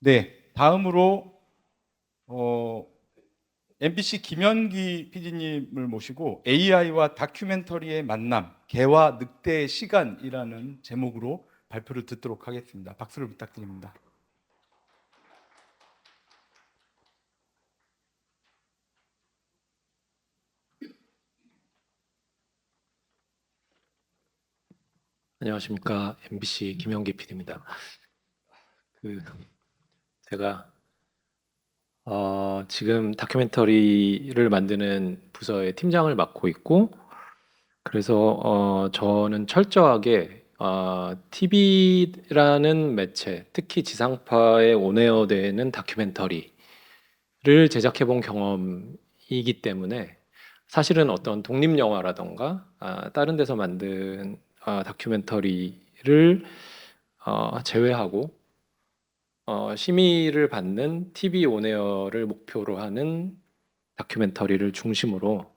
네, 다음으로 MBC 김현기 PD님을 모시고 AI와 다큐멘터리의 만남, 개와 늑대의 시간이라는 제목으로 발표를 듣도록 하겠습니다. 박수를 부탁드립니다. 안녕하십니까. MBC 김현기 PD입니다. 제가 지금 다큐멘터리를 만드는 부서의 팀장을 맡고 있고, 그래서 저는 철저하게 TV라는 매체, 특히 지상파에 온에어되는 다큐멘터리를 제작해본 경험이기 때문에 사실은 어떤 독립 영화라던가 다른 데서 만든 다큐멘터리를 제외하고 심의를 받는 TV 온에어를 목표로 하는 다큐멘터리를 중심으로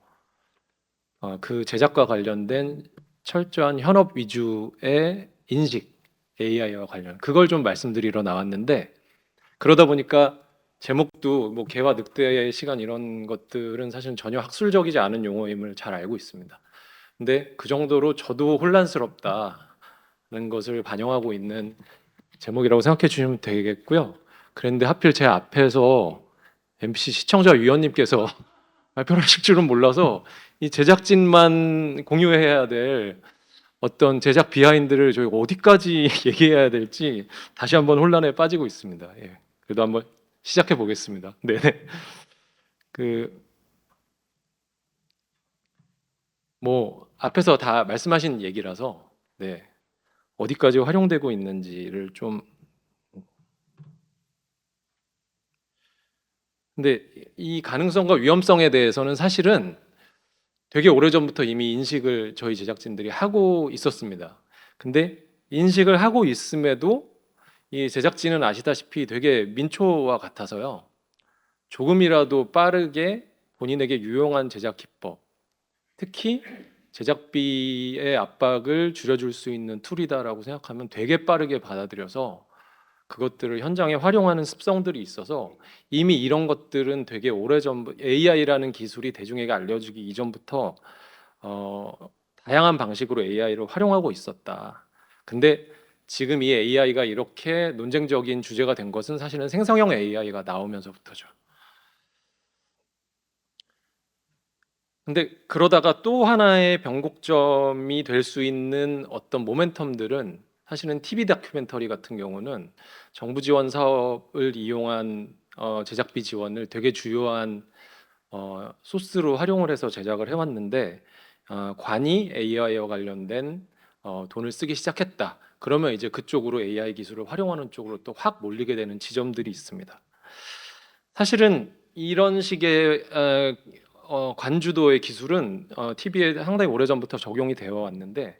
그 제작과 관련된 철저한 현업 위주의 인식, AI와 관련 그걸 좀 말씀드리러 나왔는데, 그러다 보니까 제목도 뭐 개와 늑대의 시간 이런 것들은 사실 전혀 학술적이지 않은 용어임을 잘 알고 있습니다. 근데 그 정도로 저도 혼란스럽다는 것을 반영하고 있는 제목이라고 생각해 주시면 되겠고요. 그런데 하필 제 앞에서 MBC 시청자 위원님께서 발표를 하실 줄은 몰라서 이 제작진만 공유해야 될 어떤 제작 비하인드를 저희 어디까지 얘기해야 될지 다시 한번 혼란에 빠지고 있습니다. 예. 그래도 한번 시작해 보겠습니다. 네. 그뭐 앞에서 다 말씀하신 얘기라서 네. 어디까지 활용되고 있는지를 좀. 근데 이 가능성과 위험성에 대해서는 사실은 되게 오래전부터 이미 인식을 저희 제작진들이 하고 있었습니다. 근데 인식을 하고 있음에도 이 제작진은 아시다시피 되게 민초와 같아서요. 조금이라도 빠르게 본인에게 유용한 제작 기법, 특히 제작비의 압박을 줄여줄 수 있는 툴이다라고 생각하면 되게 빠르게 받아들여서 그것들을 현장에 활용하는 습성들이 있어서 이미 이런 것들은 되게 오래전 AI라는 기술이 대중에게 알려지기 이전부터 다양한 방식으로 AI를 활용하고 있었다. 근데 지금 이 AI가 이렇게 논쟁적인 주제가 된 것은 사실은 생성형 AI가 나오면서부터죠. 근데 그러다가 또 하나의 변곡점이 될 수 있는 어떤 모멘텀들은 사실은 TV 다큐멘터리 같은 경우는 정부 지원 사업을 이용한 제작비 지원을 되게 주요한 소스로 활용을 해서 제작을 해왔는데, 관이 AI와 관련된 돈을 쓰기 시작했다. 그러면 이제 그쪽으로 AI 기술을 활용하는 쪽으로 또 확 몰리게 되는 지점들이 있습니다. 사실은 이런 식의 관주도의 기술은 TV에 상당히 오래전부터 적용이 되어 왔는데,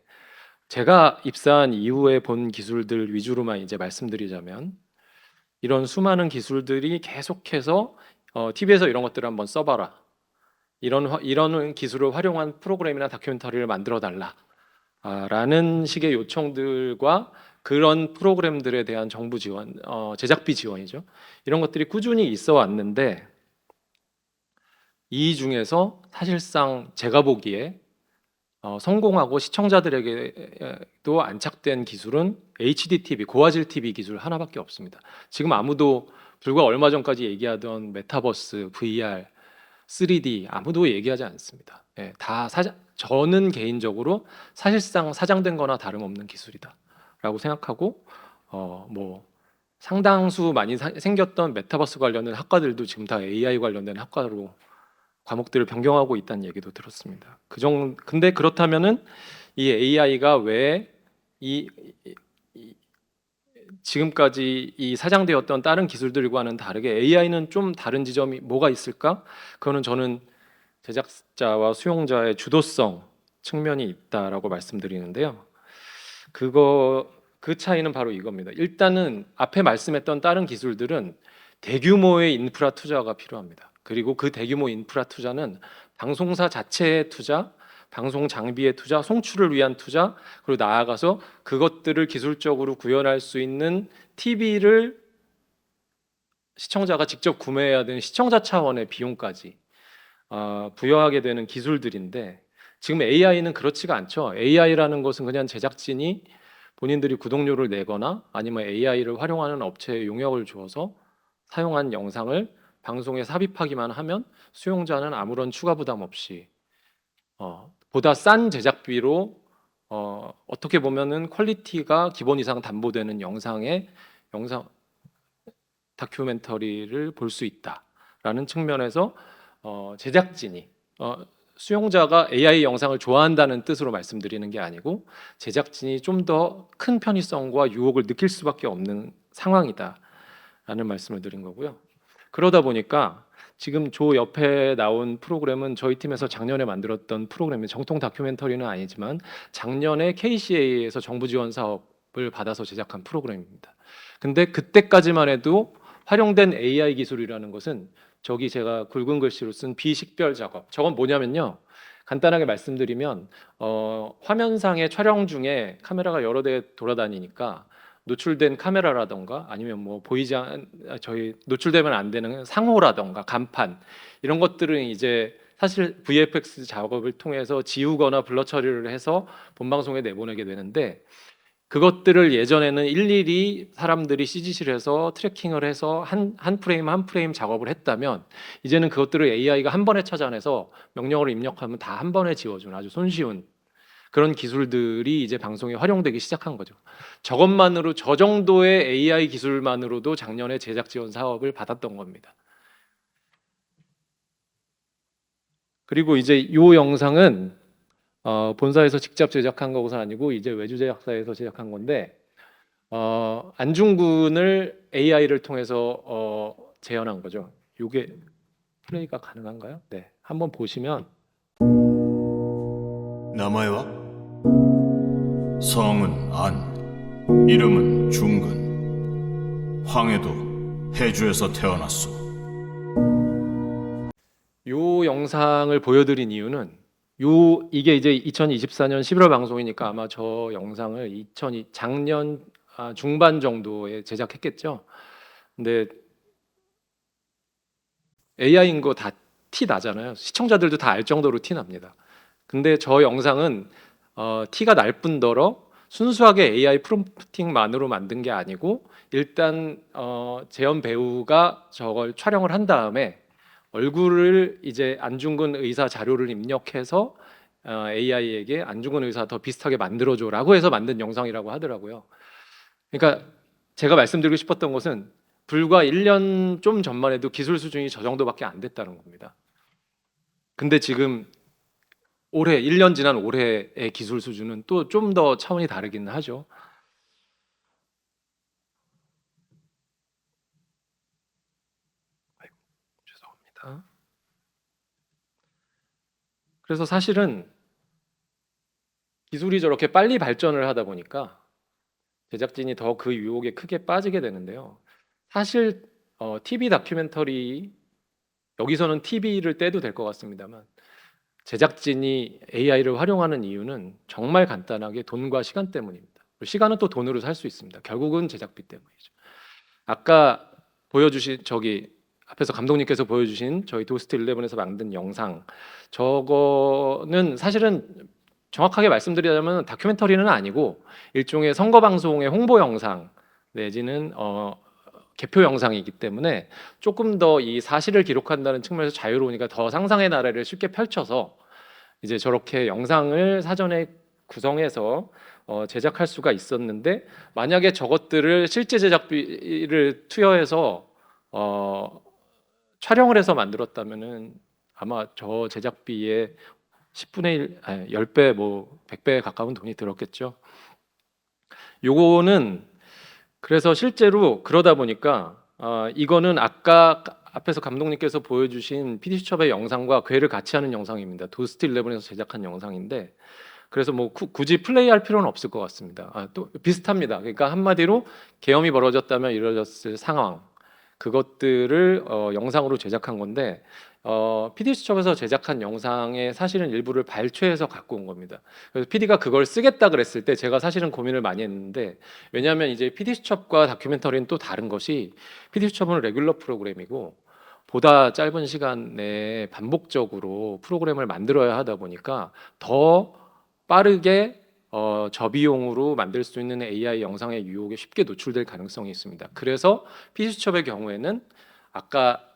제가 입사한 이후에 본 기술들 위주로만 이제 말씀드리자면, 이런 수많은 기술들이 계속해서 TV에서 이런 것들을 한번 써봐라, 이런 기술을 활용한 프로그램이나 다큐멘터리를 만들어 달라 라는 식의 요청들과 그런 프로그램들에 대한 정부 지원, 제작비 지원이죠. 이런 것들이 꾸준히 있어 왔는데, 이 중에서 사실상 제가 보기에 성공하고 시청자들에게도 안착된 기술은 HD TV, 고화질 TV 기술 하나밖에 없습니다. 지금 아무도 불과 얼마 전까지 얘기하던 메타버스, VR, 3D 아무도 얘기하지 않습니다. 예, 저는 개인적으로 사실상 사장된 거나 다름없는 기술이다라고 생각하고, 뭐 상당수 많이 생겼던 메타버스 관련된 학과들도 지금 다 AI 관련된 학과로 과목들을 변경하고 있다는 얘기도 들었습니다. 근데 그렇다면은 이 AI가 왜 이 지금까지 이 사장되었던 다른 기술들과는 다르게 AI는 좀 다른 지점이 뭐가 있을까? 그거는 저는 제작자와 수용자의 주도성 측면이 있다라고 말씀드리는데요. 그 차이는 바로 이겁니다. 일단은 앞에 말씀했던 다른 기술들은 대규모의 인프라 투자가 필요합니다. 그리고 그 대규모 인프라 투자는 방송사 자체의 투자, 방송 장비의 투자, 송출을 위한 투자, 그리고 나아가서 그것들을 기술적으로 구현할 수 있는 TV를 시청자가 직접 구매해야 되는 시청자 차원의 비용까지 부여하게 되는 기술들인데 지금 AI는 그렇지가 않죠. AI라는 것은 그냥 제작진이 본인들이 구독료를 내거나 아니면 AI를 활용하는 업체에 용역을 주어서 사용한 영상을 방송에 삽입하기만 하면 수용자는 아무런 추가 부담 없이 보다 싼 제작비로 어떻게 보면은 퀄리티가 기본 이상 담보되는 영상 다큐멘터리를 볼 수 있다라는 측면에서 제작진이 수용자가 AI 영상을 좋아한다는 뜻으로 말씀드리는 게 아니고 제작진이 좀 더 큰 편의성과 유혹을 느낄 수밖에 없는 상황이다라는 말씀을 드린 거고요. 그러다 보니까 지금 조 옆에 나온 프로그램은 저희 팀에서 작년에 만들었던 프로그램이 정통 다큐멘터리는 아니지만 작년에 KCA에서 정부 지원 사업을 받아서 제작한 프로그램입니다. 근데 그때까지만 해도 활용된 AI 기술이라는 것은 저기 제가 굵은 글씨로 쓴 비식별 작업. 저건 뭐냐면요. 간단하게 말씀드리면 화면상의 촬영 중에 카메라가 여러 대 돌아다니니까 노출된 카메라라던가 아니면 뭐 저희 노출되면 안 되는 상호라던가 간판 이런 것들은 이제 사실 VFX 작업을 통해서 지우거나 블러 처리를 해서 본방송에 내보내게 되는데 그것들을 예전에는 일일이 사람들이 CG실에서 트래킹을 해서 한 프레임 한 프레임 작업을 했다면 이제는 그것들을 AI가 한 번에 찾아내서 명령어를 입력하면 다 한 번에 지워주는 아주 손쉬운 그런 기술들이 이제 방송에 활용되기 시작한 거죠. 저것만으로 저 정도의 AI 기술만으로도 작년에 제작 지원 사업을 받았던 겁니다. 그리고 이제 이 영상은 본사에서 직접 제작한 것은 아니고 이제 외주 제작사에서 제작한 건데 안중근을 AI를 통해서 재현한 거죠. 이게 플레이가 가능한가요? 네, 한번 보시면 名前は 성은 안, 이름은 중근. 황해도 해주에서 태어났소. 이 영상을 보여드린 이유는 이게 이제 2024년 11월 방송이니까 아마 저 영상을 작년 중반 정도에 제작했겠죠. 근데 AI인 거 다 티 나잖아요. 시청자들도 다 알 정도로 티 납니다. 근데 저 영상은 티가 날 뿐더러 순수하게 AI 프롬프팅만으로 만든 게 아니고 일단 재현 배우가 저걸 촬영을 한 다음에 얼굴을 이제 안중근 의사 자료를 입력해서 AI에게 안중근 의사 더 비슷하게 만들어줘라고 해서 만든 영상이라고 하더라고요. 그러니까 제가 말씀드리고 싶었던 것은 불과 1년 좀 전만 해도 기술 수준이 저 정도밖에 안 됐다는 겁니다. 근데 지금 1년 지난 올해의 기술 수준은 또 좀 더 차원이 다르긴 하죠. 아이고, 죄송합니다. 그래서 사실은 기술이 저렇게 빨리 발전을 하다 보니까 제작진이 더 그 유혹에 크게 빠지게 되는데요. 사실 TV 다큐멘터리 여기서는 TV를 떼도 될 것 같습니다만 제작진이 AI를 활용하는 이유는 정말 간단하게 돈과 시간 때문입니다. 시간은 또 돈으로 살 수 있습니다. 결국은 제작비 때문이죠. 아까 보여주신 앞에서 감독님께서 보여주신 저희 도스트 11에서 만든 영상 저거는 사실은 정확하게 말씀드리자면 다큐멘터리는 아니고 일종의 선거 방송의 홍보 영상 내지는 개표 영상이기 때문에 조금 더 이 사실을 기록한다는 측면에서 자유로우니까 더 상상의 나래를 쉽게 펼쳐서 이제 저렇게 영상을 사전에 구성해서 제작할 수가 있었는데 만약에 저것들을 실제 제작비를 투여해서 촬영을 해서 만들었다면은 아마 저 제작비의 10분의 1, 10배, 뭐 100배에 가까운 돈이 들었겠죠. 요거는 그래서 실제로 그러다 보니까 이거는 아까 앞에서 감독님께서 보여주신 PD수첩의 영상과 궤를 같이 하는 영상입니다. 도스트 11에서 제작한 영상인데 그래서 뭐 굳이 플레이할 필요는 없을 것 같습니다. 또 비슷합니다. 그러니까 한마디로 계엄이 벌어졌다면 이루어졌을 상황 그것들을 영상으로 제작한 건데 PD수첩에서 제작한 영상의 사실은 일부를 발췌해서 갖고 온 겁니다. 그래서 PD가 그걸 쓰겠다 그랬을 때 제가 사실은 고민을 많이 했는데, 왜냐하면 이제 PD수첩과 다큐멘터리는 또 다른 것이, PD수첩은 레귤러 프로그램이고 보다 짧은 시간 내에 반복적으로 프로그램을 만들어야 하다 보니까 더 빠르게 저비용으로 만들 수 있는 AI 영상의 유혹에 쉽게 노출될 가능성이 있습니다. 그래서 PD수첩의 경우에는 아까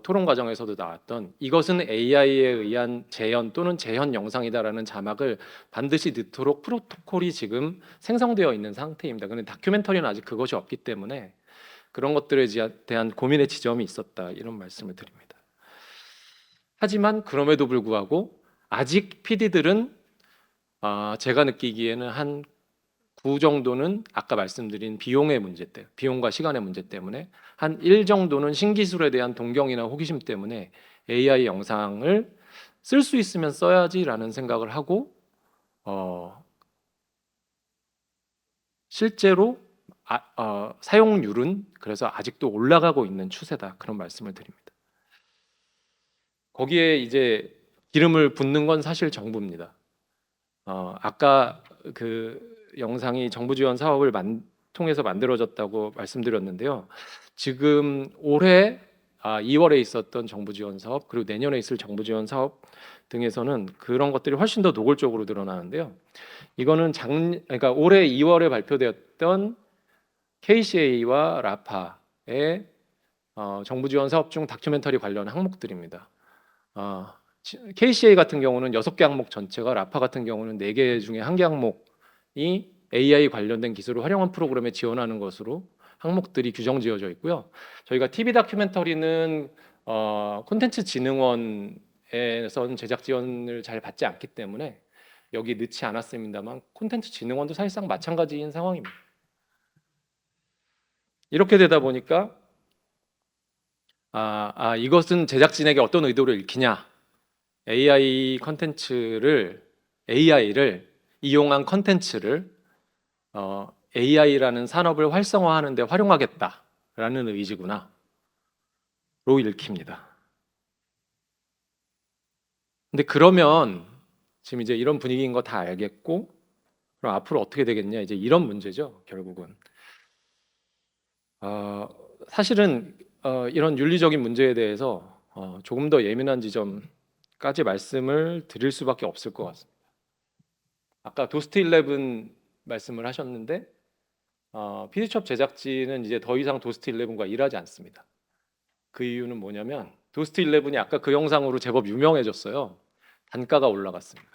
토론 과정에서도 나왔던 이것은 AI에 의한 재현 또는 재현 영상이다라는 자막을 반드시 넣도록 프로토콜이 지금 생성되어 있는 상태입니다. 그런데 다큐멘터리는 아직 그것이 없기 때문에 그런 것들에 대한 고민의 지점이 있었다, 이런 말씀을 드립니다. 하지만 그럼에도 불구하고 아직 PD들은 제가 느끼기에는 한 9 정도는 아까 말씀드린 비용의 문제 때문에, 비용과 시간의 문제 때문에, 한 1 정도는 신기술에 대한 동경이나 호기심 때문에 AI 영상을 쓸 수 있으면 써야지라는 생각을 하고 실제로 사용률은 그래서 아직도 올라가고 있는 추세다, 그런 말씀을 드립니다. 거기에 이제 기름을 붓는 건 사실 정부입니다. 아까 그 영상이 정부 지원 사업을 통해서 만들어졌다고 말씀드렸는데요. 지금 올해 2월에 있었던 정부 지원 사업, 그리고 내년에 있을 정부 지원 사업 등에서는 그런 것들이 훨씬 더 노골적으로 드러나는데요. 이거는 그러니까 올해 2월에 발표되었던 KCA와 라파의 정부 지원 사업 중 다큐멘터리 관련 항목들입니다. KCA 같은 경우는 6개 항목 전체가, 라파 같은 경우는 4개 중에 1개 항목이 AI 관련된 기술을 활용한 프로그램에 지원하는 것으로 항목들이 규정 지어져 있고요. 저희가 TV 다큐멘터리는 콘텐츠진흥원에서는 제작 지원을 잘 받지 않기 때문에 여기 넣지 않았습니다만, 콘텐츠진흥원도 사실상 마찬가지인 상황입니다. 이렇게 되다 보니까 이것은 제작진에게 어떤 의도를 읽히냐, AI를 이용한 컨텐츠를 AI라는 산업을 활성화하는 데 활용하겠다라는 의지구나 로 읽힙니다. 근데 그러면 지금 이제 이런 분위기인 거 다 알겠고, 그럼 앞으로 어떻게 되겠냐, 이제 이런 문제죠. 결국은 사실은 이런 윤리적인 문제에 대해서 조금 더 예민한 지점까지 말씀을 드릴 수밖에 없을 것 같습니다. 아까 도스트 11 말씀을 하셨는데, PD수첩 제작진은 이제 더 이상 도스트 11과 일하지 않습니다. 그 이유는 뭐냐면, 도스트 11이 아까 그 영상으로 제법 유명해졌어요. 단가가 올라갔습니다.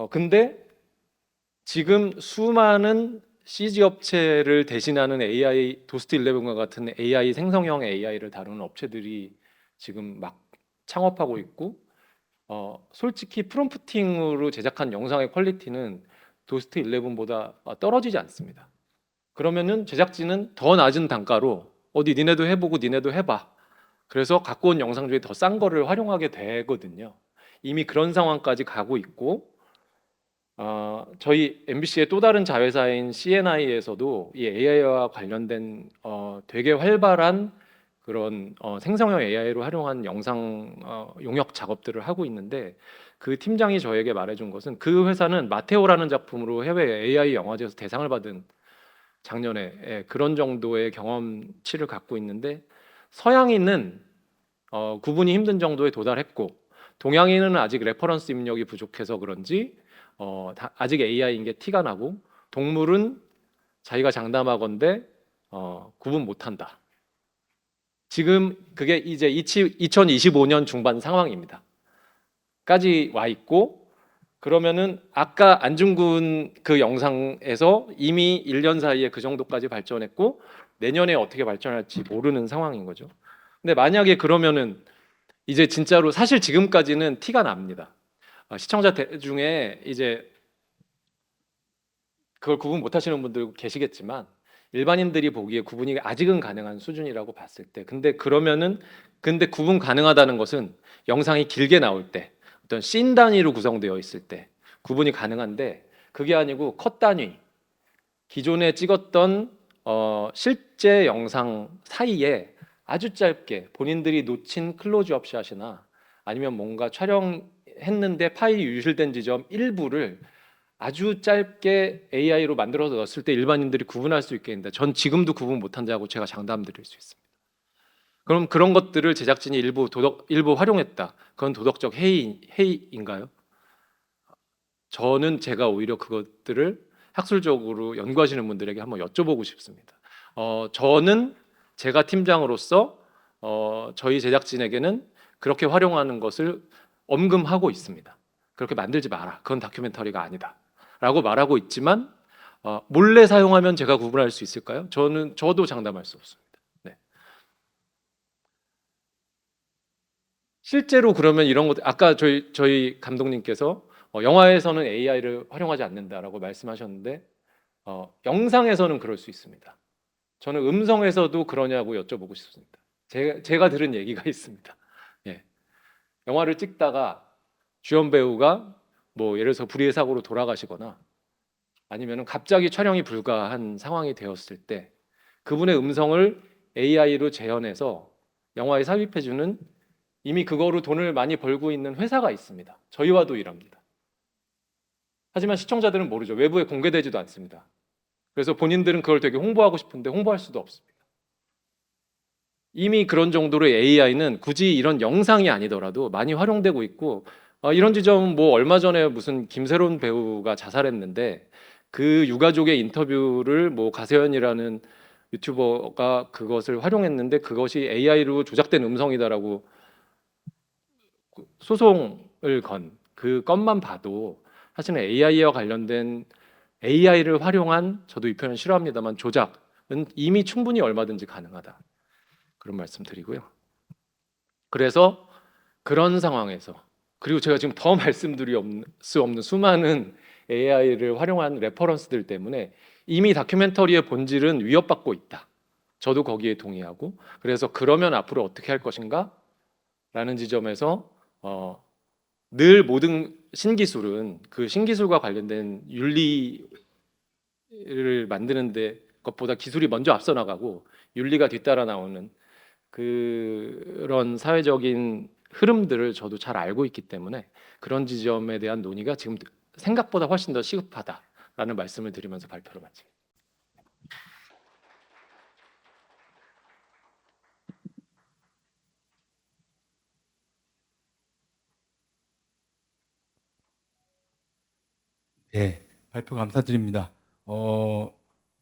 근데 지금 수많은 CG 업체를 대신하는 AI, 도스트 11과 같은 AI 생성형 AI를 다루는 업체들이 지금 막 창업하고 있고, 솔직히 프롬프팅으로 제작한 영상의 퀄리티는 도스트 11보다 떨어지지 않습니다. 그러면은 제작진은 더 낮은 단가로 어디 니네도 해보고 니네도 해봐, 그래서 갖고 온 영상 중에 더 싼 거를 활용하게 되거든요. 이미 그런 상황까지 가고 있고, 저희 MBC의 또 다른 자회사인 CNI에서도 이 AI와 관련된 되게 활발한 그런 생성형 AI로 활용한 영상 용역 작업들을 하고 있는데, 그 팀장이 저에게 말해준 것은, 그 회사는 마테오라는 작품으로 해외 AI 영화제에서 대상을 받은 작년에 그런 정도의 경험치를 갖고 있는데, 서양인은 구분이 힘든 정도에 도달했고, 동양인은 아직 레퍼런스 입력이 부족해서 그런지 아직 AI인 게 티가 나고, 동물은 자기가 장담하건대 구분 못한다. 지금 그게 이제 2025년 중반 상황입니다. 까지 와 있고, 그러면은 아까 안중근 그 영상에서 이미 1년 사이에 그 정도까지 발전했고, 내년에 어떻게 발전할지 모르는 상황인 거죠. 근데 만약에 그러면은 이제 진짜로, 사실 지금까지는 티가 납니다. 시청자 중에 이제 그걸 구분 못하시는 분들 계시겠지만, 일반인들이 보기에 구분이 아직은 가능한 수준이라고 봤을 때, 근데 구분 가능하다는 것은 영상이 길게 나올 때, 어떤 씬 단위로 구성되어 있을 때 구분이 가능한데, 그게 아니고 컷 단위, 기존에 찍었던 실제 영상 사이에 아주 짧게 본인들이 놓친 클로즈업 샷이나 아니면 뭔가 촬영했는데 파일이 유실된 지점 일부를 아주 짧게 AI로 만들어서 넣었을 때 일반인들이 구분할 수 있게 했는데 전 지금도 구분 못한다고 제가 장담드릴 수 있습니다. 그럼 그런 것들을 제작진이 일부 활용했다. 그건 도덕적 해이인가요? 저는 제가 오히려 그것들을 학술적으로 연구하시는 분들에게 한번 여쭤보고 싶습니다. 저는 제가 팀장으로서 저희 제작진에게는 그렇게 활용하는 것을 엄금하고 있습니다. 그렇게 만들지 마라. 그건 다큐멘터리가 아니다. 라고 말하고 있지만 몰래 사용하면 제가 구분할 수 있을까요? 저도 장담할 수 없습니다. 네. 실제로 그러면 이런 것 아까 저희 감독님께서 영화에서는 AI를 활용하지 않는다라고 말씀하셨는데 영상에서는 그럴 수 있습니다. 저는 음성에서도 그러냐고 여쭤보고 싶습니다. 제가 들은 얘기가 있습니다. 예. 영화를 찍다가 주연 배우가 뭐 예를 들어서 불의의 사고로 돌아가시거나 아니면 갑자기 촬영이 불가한 상황이 되었을 때 그분의 음성을 AI로 재현해서 영화에 삽입해주는 이미 그거로 돈을 많이 벌고 있는 회사가 있습니다. 저희와도 일합니다. 하지만 시청자들은 모르죠. 외부에 공개되지도 않습니다. 그래서 본인들은 그걸 되게 홍보하고 싶은데 홍보할 수도 없습니다. 이미 그런 정도로 AI는 굳이 이런 영상이 아니더라도 많이 활용되고 있고 이런 지점은 뭐 얼마 전에 무슨 김세론 배우가 자살했는데 그 유가족의 인터뷰를 뭐 가세현이라는 유튜버가 그것을 활용했는데 그것이 AI로 조작된 음성이다라고 소송을 건 그 건만 봐도 사실은 AI와 관련된 AI를 활용한 저도 이 표현 싫어합니다만 조작은 이미 충분히 얼마든지 가능하다. 그런 말씀 드리고요. 그래서 그런 상황에서 그리고 제가 지금 더 말씀드릴 수 없는 수많은 AI를 활용한 레퍼런스들 때문에 이미 다큐멘터리의 본질은 위협받고 있다. 저도 거기에 동의하고 그래서 그러면 앞으로 어떻게 할 것인가? 라는 지점에서 늘 모든 신기술은 그 신기술과 관련된 윤리를 만드는 데 것보다 기술이 먼저 앞서 나가고 윤리가 뒤따라 나오는 그런 사회적인 흐름들을 저도 잘 알고 있기 때문에 그런 지점에 대한 논의가 지금 생각보다 훨씬 더 시급하다라는 말씀을 드리면서 발표를 마칩니다. 네, 발표 감사드립니다.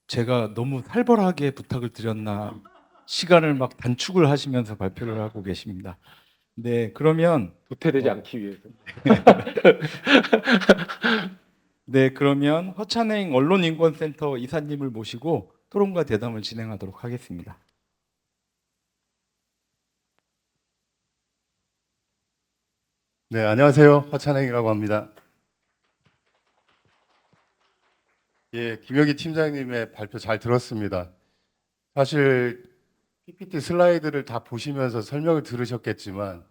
제가 너무 살벌하게 부탁을 드렸나 시간을 막 단축을 하시면서 발표를 하고 계십니다. 네, 그러면 도태되지 않기 위해서. 네, 그러면 허찬행 언론인권센터 이사님을 모시고 토론과 대담을 진행하도록 하겠습니다. 네, 안녕하세요. 허찬행이라고 합니다. 예, 김혁희 팀장님의 발표 잘 들었습니다. 사실 PPT 슬라이드를 다 보시면서 설명을 들으셨겠지만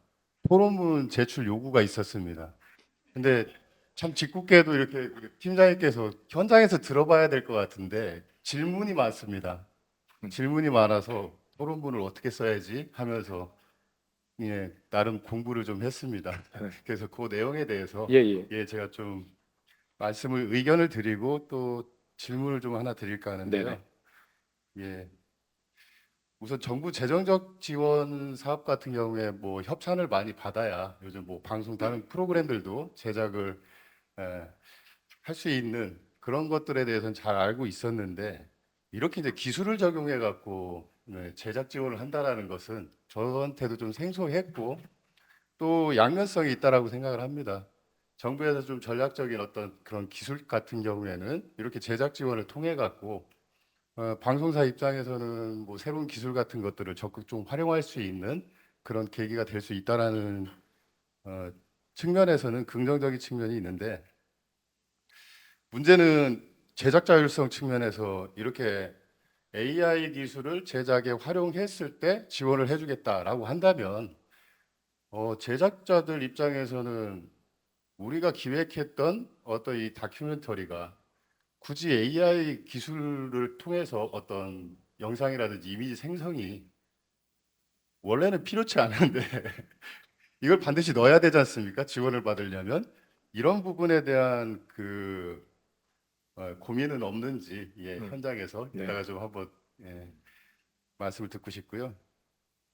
토론문 제출 요구가 있었습니다. 근데 참 짓궂게도 이렇게 팀장님께서 현장에서 들어봐야 될 것 같은데 질문이 많습니다. 질문이 많아서 토론문을 어떻게 써야지 하면서 예, 나름 공부를 좀 했습니다. 그래서 그 내용에 대해서 예. 제가 좀 의견을 드리고 또 질문을 좀 하나 드릴까 하는데요. 네네. 예. 우선 정부 재정적 지원 사업 같은 경우에 뭐 협찬을 많이 받아야 요즘 뭐 방송 다른 프로그램들도 제작을 할 수 있는 그런 것들에 대해서는 잘 알고 있었는데 이렇게 이제 기술을 적용해 갖고 제작 지원을 한다라는 것은 저한테도 좀 생소했고 또 양면성이 있다라고 생각을 합니다. 정부에서 좀 전략적인 어떤 그런 기술 같은 경우에는 이렇게 제작 지원을 통해 갖고 방송사 입장에서는 뭐 새로운 기술 같은 것들을 적극 좀 활용할 수 있는 그런 계기가 될 수 있다라는 측면에서는 긍정적인 측면이 있는데 문제는 제작 자율성 측면에서 이렇게 AI 기술을 제작에 활용했을 때 지원을 해주겠다라고 한다면 제작자들 입장에서는 우리가 기획했던 어떤 이 다큐멘터리가 굳이 AI 기술을 통해서 어떤 영상이라든지 이미지 생성이 원래는 필요치 않은데 이걸 반드시 넣어야 되지 않습니까? 지원을 받으려면 이런 부분에 대한 그 고민은 없는지 현장에서 네. 이따가 좀 한번 말씀을 듣고 싶고요.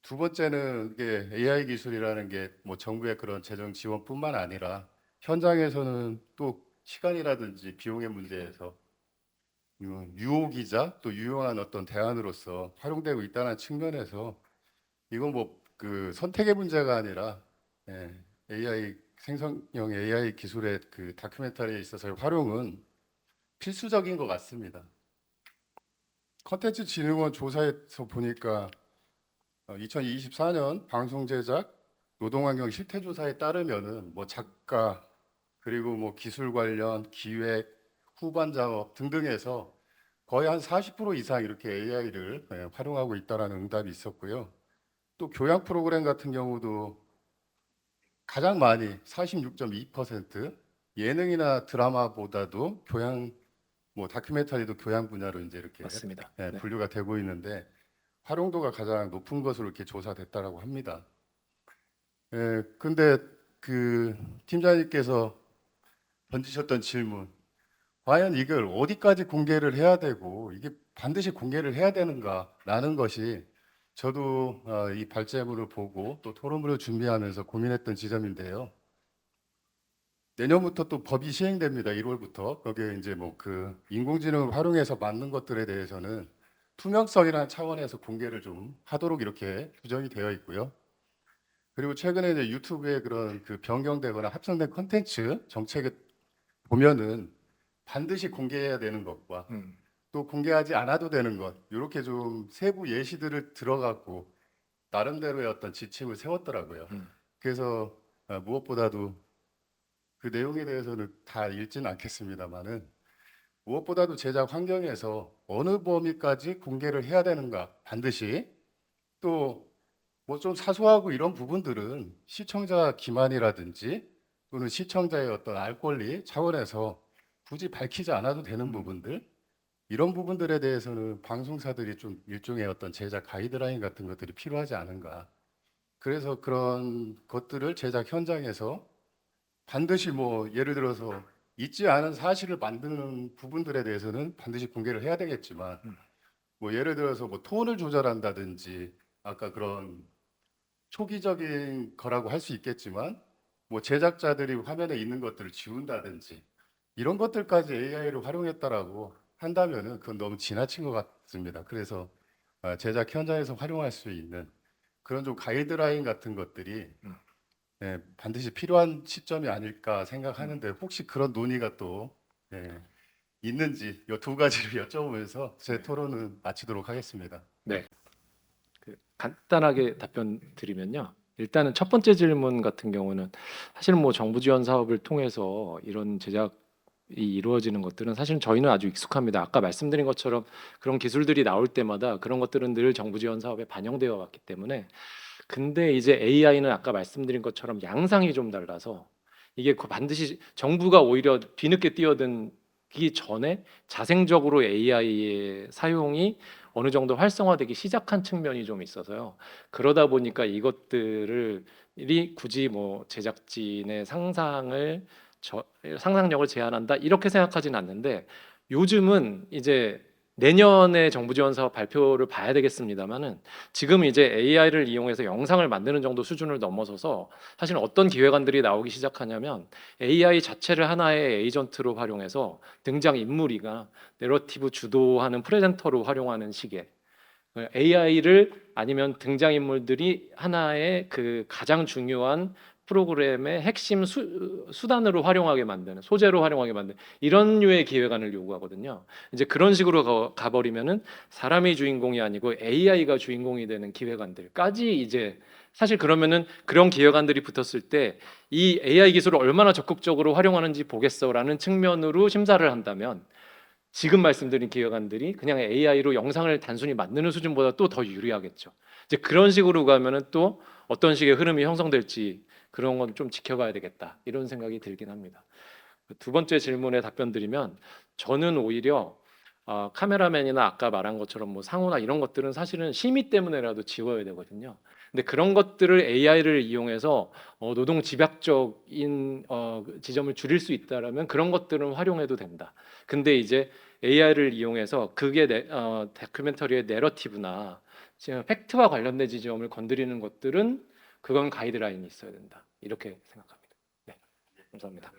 두 번째는 이게 AI 기술이라는 게 뭐 정부의 그런 재정 지원뿐만 아니라 현장에서는 또 시간이라든지 비용의 문제에서 유혹이자 또 유용한 어떤 대안으로서 활용되고 있다는 측면에서 이건 뭐 그 선택의 문제가 아니라 AI 생성형 AI 기술의 그 다큐멘터리에 있어서의 활용은 필수적인 것 같습니다. 컨텐츠진흥원 조사에서 보니까 2024년 방송 제작 노동환경 실태조사에 따르면은 뭐 작가 그리고 뭐 기술 관련 기획 후반 작업 등등에서 거의 한 40% 이상 이렇게 AI를 활용하고 있다라는 응답이 있었고요. 또 교양 프로그램 같은 경우도 가장 많이 46.2% 예능이나 드라마보다도 교양 뭐 다큐멘터리도 교양 분야로 이제 이렇게 맞습니다. 네. 분류가 되고 있는데 활용도가 가장 높은 것으로 이렇게 조사됐다라고 합니다. 근데 그 팀장님께서 던지셨던 질문, 과연 이걸 어디까지 공개를 해야 되고 이게 반드시 공개를 해야 되는가라는 것이 저도 이 발제물을 보고 또 토론물을 준비하면서 고민했던 지점인데요. 내년부터 또 법이 시행됩니다. 1월부터. 거기에 이제 뭐 그 인공지능을 활용해서 만든 것들에 대해서는 투명성이라는 차원에서 공개를 좀 하도록 이렇게 규정이 되어 있고요. 그리고 최근에 이제 유튜브에 그런 그 변경되거나 합성된 컨텐츠 정책에 보면은 반드시 공개해야 되는 것과 음. 또 공개하지 않아도 되는 것, 이렇게 좀 세부 예시들을 들어가고 나름대로의 어떤 지침을 세웠더라고요. 음. 그래서 무엇보다도 그 내용에 대해서는 다 읽지는 않겠습니다만은 무엇보다도 제작 환경에서 어느 범위까지 공개를 해야 되는가 반드시 또 뭐 좀 사소하고 이런 부분들은 시청자 기만이라든지 또는 시청자의 어떤 알 권리 차원에서 굳이 밝히지 않아도 되는 부분들 이런 부분들에 대해서는 방송사들이 좀 일종의 어떤 제작 가이드라인 같은 것들이 필요하지 않은가. 그래서 그런 것들을 제작 현장에서 반드시 뭐 예를 들어서 있지 않은 사실을 만드는 부분들에 대해서는 반드시 공개를 해야 되겠지만 뭐 예를 들어서 뭐 톤을 조절한다든지 아까 그런 초기적인 거라고 할 수 있겠지만 뭐 제작자들이 화면에 있는 것들을 지운다든지 이런 것들까지 AI를 활용했다라고 한다면은 그건 너무 지나친 것 같습니다. 그래서 제작 현장에서 활용할 수 있는 그런 좀 가이드라인 같은 것들이 반드시 필요한 시점이 아닐까 생각하는데 혹시 그런 논의가 또 있는지 이 두 가지를 여쭤보면서 제 토론은 마치도록 하겠습니다. 네. 그 간단하게 답변 드리면요. 일단은 첫 번째 질문 같은 경우는 사실 뭐 정부 지원 사업을 통해서 이런 제작이 이루어지는 것들은 사실 저희는 아주 익숙합니다. 아까 말씀드린 것처럼 그런 기술들이 나올 때마다 그런 것들은 늘 정부 지원 사업에 반영되어 왔기 때문에 근데 이제 AI는 아까 말씀드린 것처럼 양상이 좀 달라서 이게 반드시 정부가 오히려 뒤늦게 뛰어들기 전에 자생적으로 AI의 사용이 어느 정도 활성화되기 시작한 측면이 좀 있어서요. 그러다 보니까 이것들을 굳이 뭐 제작진의 상상력을 제한한다 이렇게 생각하지는 않는데 요즘은 이제 내년에 정부 지원 사업 발표를 봐야 되겠습니다만은 지금 이제 AI를 이용해서 영상을 만드는 정도 수준을 넘어서서 사실 어떤 기획안들이 나오기 시작하냐면 AI 자체를 하나의 에이전트로 활용해서 등장 인물이가 내러티브 주도하는 프레젠터로 활용하는 식의 AI를 아니면 등장 인물들이 하나의 그 가장 중요한 프로그램의 핵심 수단으로 활용하게 만드는 소재로 활용하게 만드는 이런 류의 기획안을 요구하거든요. 이제 그런 식으로 가버리면은 사람이 주인공이 아니고 AI가 주인공이 되는 기획안들까지 이제 사실 그러면은 그런 기획안들이 붙었을 때 이 AI 기술을 얼마나 적극적으로 활용하는지 보겠어라는 측면으로 심사를 한다면 지금 말씀드린 기획안들이 그냥 AI로 영상을 단순히 만드는 수준보다 또 더 유리하겠죠. 이제 그런 식으로 가면은 또 어떤 식의 흐름이 형성될지 그런 건 좀 지켜봐야 되겠다 이런 생각이 들긴 합니다. 두 번째 질문에 답변 드리면 저는 오히려 카메라맨이나 아까 말한 것처럼 뭐 상호나 이런 것들은 사실은 심의 때문에라도 지워야 되거든요. 근데 그런 것들을 AI를 이용해서 노동 집약적인 지점을 줄일 수 있다라면 그런 것들은 활용해도 된다. 근데 이제 AI를 이용해서 그게 다큐멘터리의 내러티브나 지금 팩트와 관련된 지점을 건드리는 것들은 그건 가이드라인이 있어야 된다. 이렇게 생각합니다. 네, 감사합니다.